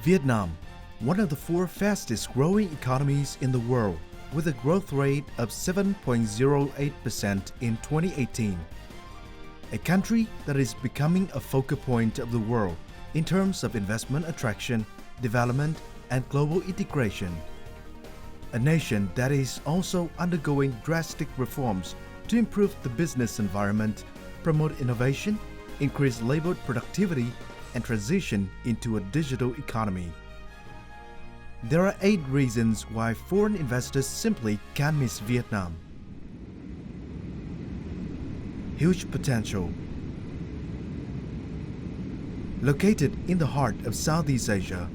Vietnam, one of the four fastest growing economies in the world, with a growth rate of 7.08% in 2018. A country that is becoming a focal point of the world in terms of investment attraction, development, and global integration. A nation that is also undergoing drastic reforms to improve the business environment, promote innovation, increase labor productivity, and transition into a digital economy. There are 8 reasons why foreign investors simply can't miss Vietnam. Huge potential. Located in the heart of Southeast Asia,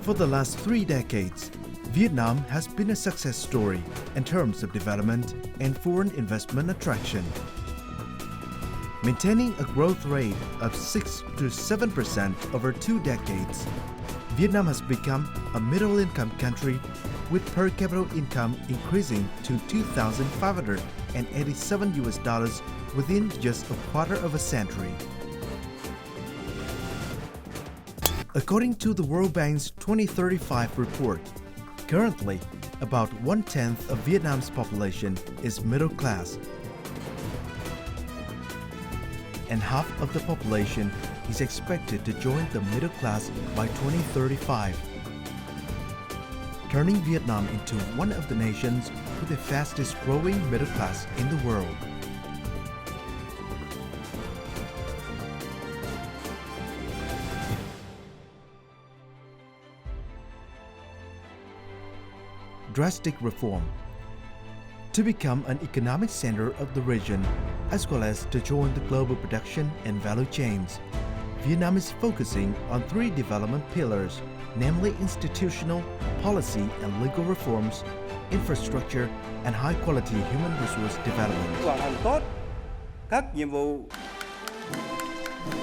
for the last 3 decades, Vietnam has been a success story in terms of development and foreign investment attraction. Maintaining a growth rate of 6 to 7% over 2 decades, Vietnam has become a middle-income country with per capita income increasing to $2,587 within just a quarter of a century. According to the World Bank's 2035 report, currently about 1/10 of Vietnam's population is middle class, and half of the population is expected to join the middle class by 2035, turning Vietnam into one of the nations with the fastest growing middle class in the world. Drastic reform. To become an economic center of the region, as well as to join the global production and value chains, Vietnam is focusing on 3 development pillars, namely institutional, policy and legal reforms, infrastructure, and high-quality human resource development. Hoàn thành tốt các nhiệm vụ.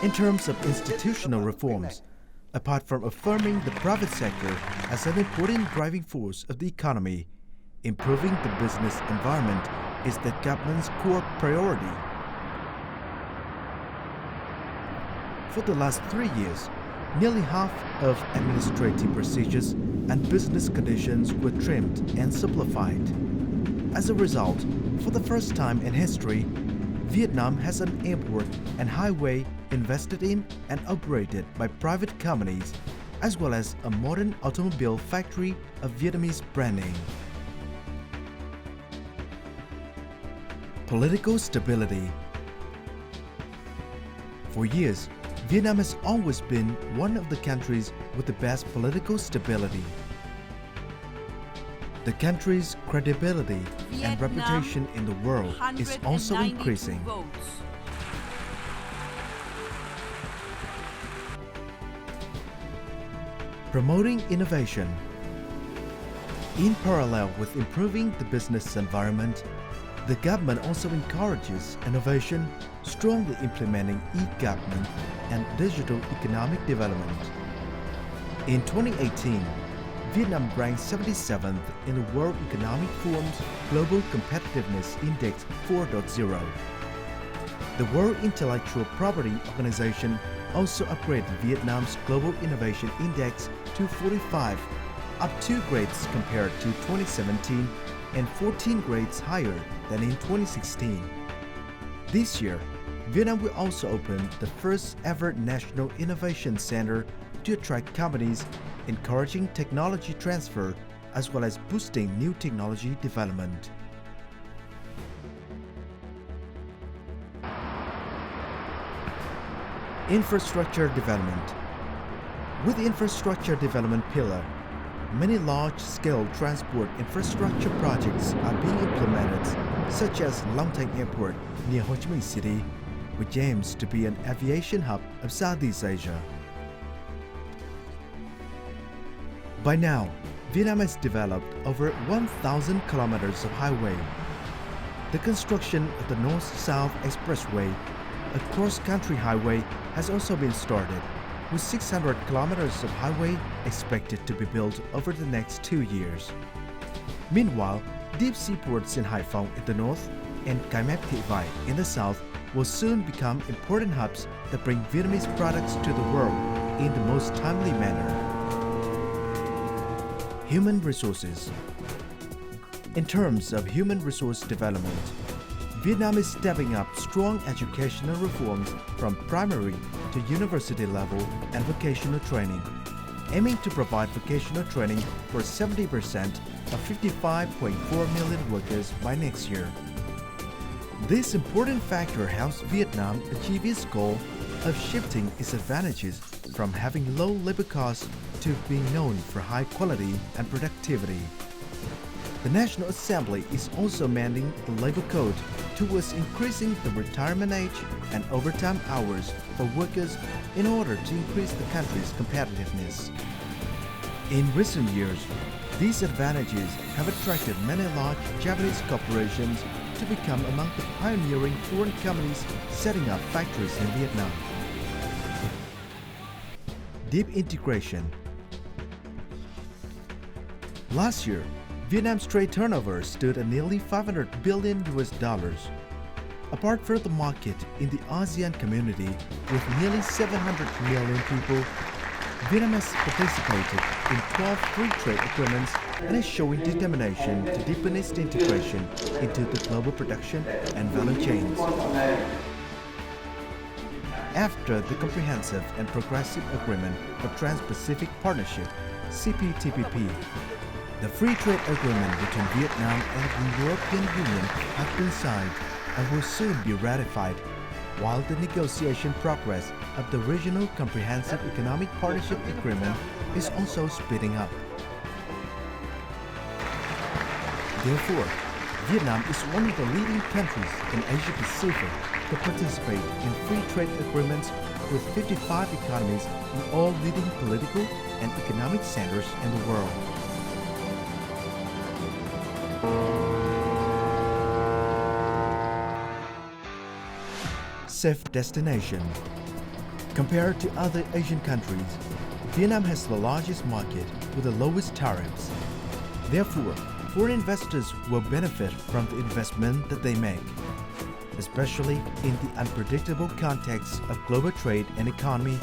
In terms of institutional reforms, apart from affirming the private sector as an important driving force of the economy, improving the business environment is the government's core priority. For the last 3 years, nearly half of administrative procedures and business conditions were trimmed and simplified. As a result, for the first time in history, Vietnam has an airport and highway invested in and operated by private companies, as well as a modern automobile factory of Vietnamese brand name. Political stability. For years, Vietnam has always been one of the countries with the best political stability. The country's credibility and reputation in the world is also increasing. Votes. Promoting innovation. In parallel with improving the business environment, the government also encourages innovation, strongly implementing e-government and digital economic development. In 2018, Vietnam ranked 77th in the World Economic Forum's Global Competitiveness Index 4.0. The World Intellectual Property Organization also upgraded Vietnam's Global Innovation Index to 45, up 2 grades compared to 2017 and 14 grades higher than in 2016. This year, Vietnam will also open the first ever National Innovation Center to attract companies, encouraging technology transfer as well as boosting new technology development. Infrastructure development. With the infrastructure development pillar, many large-scale transport infrastructure projects are being implemented, such as Long Thanh Airport near Ho Chi Minh City, which aims to be an aviation hub of Southeast Asia. By now, Vietnam has developed over 1,000 kilometers of highway. The construction of the North-South Expressway, a cross-country highway, has also been started, with 600 kilometers of highway expected to be built over the next 2 years. Meanwhile, deep seaports in Hai Phong in the north and Cai Mep Thị Vải in the south will soon become important hubs that bring Vietnamese products to the world in the most timely manner. Human resources. In terms of human resource development, Vietnam is stepping up strong educational reforms from primary to university level and vocational training, aiming to provide vocational training for 70% of 55.4 million workers by next year. This important factor helps Vietnam achieve its goal of shifting its advantages from having low labor costs to being known for high quality and productivity. The National Assembly is also amending the labor code towards increasing the retirement age and overtime hours for workers in order to increase the country's competitiveness. In recent years, these advantages have attracted many large Japanese corporations to become among the pioneering foreign companies setting up factories in Vietnam. Deep integration. Last year, Vietnam's trade turnover stood at nearly $500 billion. Apart from the market in the ASEAN community with nearly 700 million people, Vietnam has participated in 12 free trade agreements and is showing determination to deepen its integration into the global production and value chains. After the Comprehensive and Progressive Agreement for Trans-Pacific Partnership (CPTPP), the free trade agreement between Vietnam and the European Union has been signed and will soon be ratified, while the negotiation progress of the Regional Comprehensive Economic Partnership Agreement is also speeding up. Therefore, Vietnam is one of the leading countries in Asia-Pacific to participate in free trade agreements with 55 economies in all leading political and economic centers in the world. Safe destination. Compared to other Asian countries, Vietnam has the largest market with the lowest tariffs. Therefore, foreign investors will benefit from the investment that they make, especially in the unpredictable context of global trade and economy.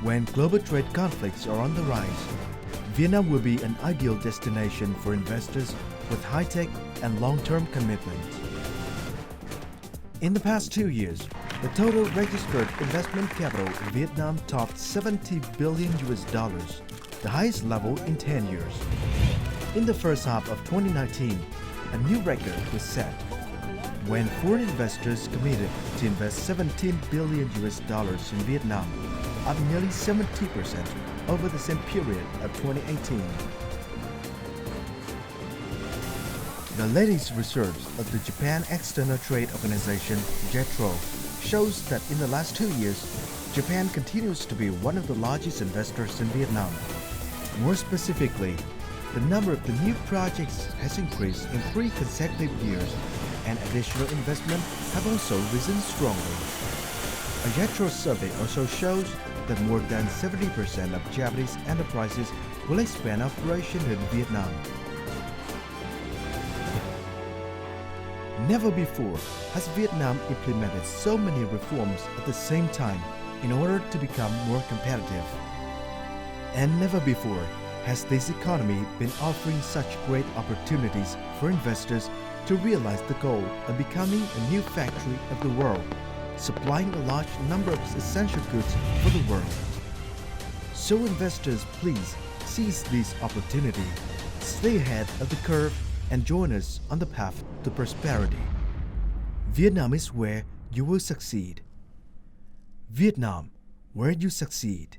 When global trade conflicts are on the rise, Vietnam will be an ideal destination for investors with high-tech and long-term commitments. In the past 2 years, the total registered investment capital in Vietnam topped $70 billion, the highest level in 10 years. In the first half of 2019, a new record was set when foreign investors committed to invest $17 billion in Vietnam, up nearly 70% over the same period of 2018. The latest research of the Japan External Trade Organization, JETRO, shows that in the last 2 years, Japan continues to be one of the largest investors in Vietnam. More specifically, the number of the new projects has increased in 3 consecutive years, and additional investment have also risen strongly. A JETRO survey also shows that more than 70% of Japanese enterprises will expand operations in Vietnam. Never before has Vietnam implemented so many reforms at the same time in order to become more competitive. And never before has this economy been offering such great opportunities for investors to realize the goal of becoming a new factory of the world, supplying a large number of essential goods for the world. So investors, please seize this opportunity, stay ahead of the curve, and join us on the path to prosperity. Vietnam is where you will succeed. Vietnam, where you succeed.